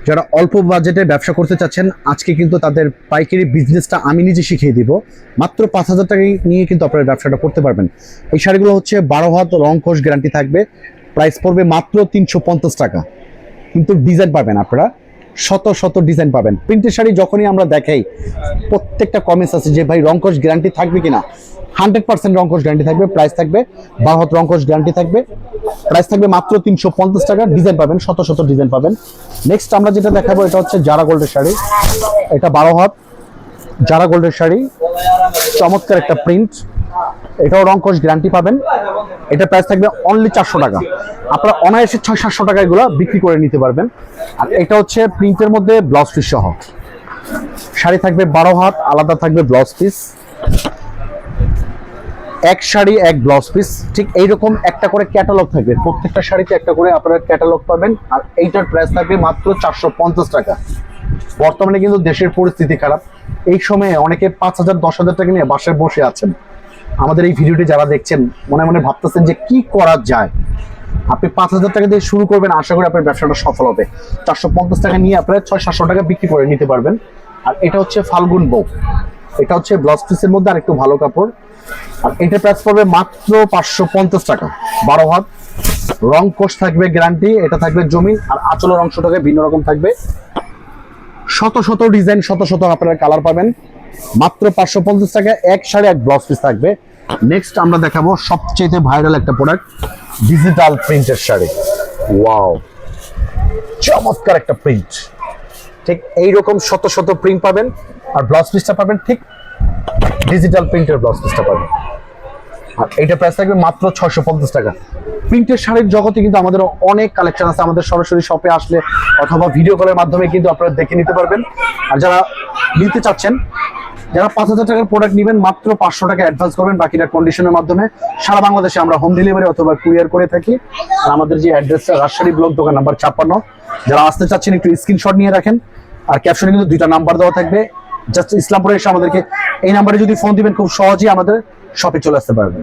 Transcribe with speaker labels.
Speaker 1: যারা অল্প বাজেটে ব্যবসা করতে চাচ্ছেন, আজকে কিন্তু তাদের পাইকারি বিজনেসটা আমি নিজে শিখিয়ে দিব। মাত্র 5,000 টাকা নিয়ে কিন্তু আপনারা ব্যবসাটা করতে পারবেন। এই শাড়িগুলো হচ্ছে 12 হাত রং কোষ গ্যারান্টি থাকবে, প্রাইস পড়বে মাত্র 350 টাকা। কিন্তু ডিজাইন পাবেন আপনারা শত শত ডিজাইন পাবেন। প্রিন্টের শাড়ি যখনই আমরা দেখাই, প্রত্যেকটা কমেন্টস আছে যে ভাই রংকশ গ্যারান্টি থাকবে কিনা। 100% রংকশ গ্যারান্টি থাকবে। প্রাইস থাকবে 12 হাত রংকশ গ্যারান্টি থাকবে, প্রাইস থাকবে মাত্র 350 টাকা। ডিজাইন পাবেন, শত শত ডিজাইন পাবেন। নেক্সট আমরা যেটা দেখাবো এটা হচ্ছে জারা গোল্ডের শাড়ি। এটা 12 হাত জারা গোল্ডের শাড়ি, চমৎকার একটা প্রিন্ট। এটাও রংকশ গ্যারান্টি পাবেন। এটা প্রাইস থাকবে অনলি 400 টাকা। আপনারা অনায়াসে 600-700 টাকা এগুলো বিক্রি করে নিতে পারবেন। আর এটা হচ্ছে প্রিন্টের মধ্যে ব্লাউজ পিস সহ শাড়ি থাকবে, 12 হাত, আলাদা থাকবে ব্লাউজ পিস। এক শাড়ি এক ব্লাউজ পিস, ঠিক এইরকম একটা করে ক্যাটালগ থাকবে। প্রত্যেকটা শাড়িতে একটা করে আপনারা ক্যাটালগ পাবেন। আর এইটার প্রাইস থাকবে মাত্র 450 টাকা। বর্তমানে কিন্তু দেশের পরিস্থিতি খারাপ, এই সময়ে অনেকে 5,000 10,000 টাকা নিয়ে বাসায় বসে আছেন। আমাদের এই ভিডিওটি যারা দেখছেন মনে মনে ভাবতেছেন যে কি করা যায়। আপনি 5,000 টাকা দিয়ে শুরু করবেন, আশা করি আপনার ব্যবসাটা সফল হবে। 450 টাকা নিয়ে আপনারা 600-700 টাকা বিক্রি করে নিতে পারবেন। আর এটা হচ্ছে ফাল্গুন বউ, এটা হচ্ছে ব্লাউজ পিসের মধ্যে আর একটু ভালো কাপড়। আর এটা প্রাইস পড়বে মাত্র 550 টাকা। 12 হাত রং কোষ থাকবে গ্যারান্টি। এটা থাকবে জমিন, আর আঁচলের অংশটাকে ভিন্ন রকম থাকবে। শত শত ডিজাইন, শত শত আপনারা কালার পাবেন। মাত্র 550 টাকা। এক শাড়ি এক ব্লাউজ পিস থাকবে। নেক্সট আমরা দেখাবো সবচেয়ে ভাইরাল একটা প্রোডাক্ট, ডিজিটাল প্রিন্টের শাড়ি। ওয়াও, চমৎকার একটা প্রিন্ট। ঠিক এইরকম শত শত প্রিন্ট পাবেন। আর ব্লাউজ পিসটা পাবেন ঠিক ডিজিটাল প্রিন্টের ব্লাউজ পিসটা পাবেন। আর এইটা প্রাইস থাকবে মাত্র 650 টাকা। প্রিন্টের শাড়ির জগতে কিন্তু আমাদের অনেক কালেকশন আছে। আমাদের সরাসরি শপে আসলে অথবা ভিডিও কলের মাধ্যমে কিন্তু আপনারা দেখে নিতে পারবেন। আর যারা নিতে চাচ্ছেন, যারা 5,000 টাকার প্রোডাক্ট নেবেন, মাত্র 500 টাকা অ্যাডভান্স করবেন। বাকিটা কন্ডিশনের মাধ্যমে সারা বাংলাদেশে আমরা হোম ডেলিভারি অথবা কুরিয়ার করে থাকি। আর আমাদের যে অ্যাড্রেসটা রাজশাহী ব্লক, দোকান নাম্বার 56। যারা আসতে চাচ্ছেন একটু স্ক্রিনশট নিয়ে রাখেন। আর ক্যাপশনে কিন্তু 2টা নাম্বার দেওয়া থাকবে। জাস্ট ইসলামপুরে এসে আমাদেরকে এই নাম্বারে যদি ফোন দিবেন, খুব সহজেই আমাদের শপে চলে আসতে পারবেন।